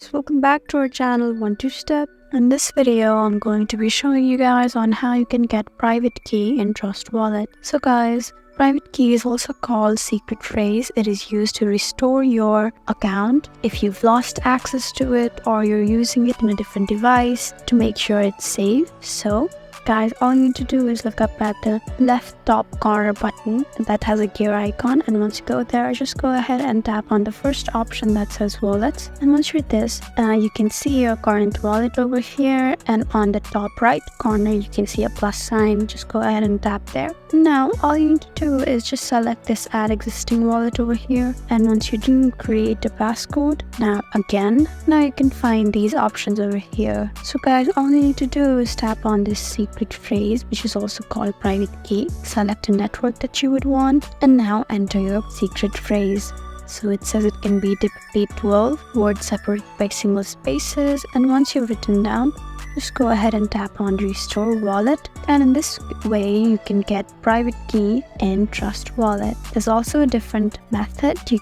So welcome back to our channel 1-2-Step. In this video, I'm going to be showing you guys on how you can get private key in Trust Wallet. So guys, private key is also called secret phrase. It is used to restore your account if you've lost access to it or you're using it in a different device to make sure it's safe. So guys, all you need to do is look up at the left top corner button that has a gear icon, and once you go there, just go ahead and tap on the first option that says wallets. And once you're this, you can see your current wallet over here, and on the top right corner you can see a plus sign. Just go ahead and tap there. Now all you need to do is just select this add existing wallet over here, and once you do, create a passcode. Now you can find these options over here. So guys, all you need to do is tap on this secret phrase, which is also called private key. Select a network that you would want, and now enter your secret phrase. So it says it can be typically 12 words separated by single spaces, and once you've written down, just go ahead and tap on restore wallet, and in this way you can get private key in Trust Wallet. There's also a different method. You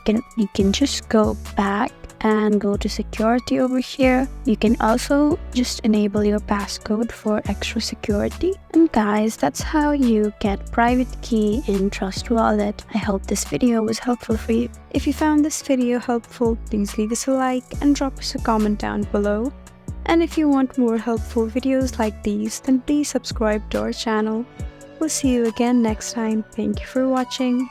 can just go back and go to security over here. You can also just enable your passcode for extra security. And guys, that's how you get private key in Trust Wallet. I hope this video was helpful for you. If you found this video helpful, please leave us a like and drop us a comment down below. And if you want more helpful videos like these, then please subscribe to our channel. We'll see you again next time. Thank you for watching.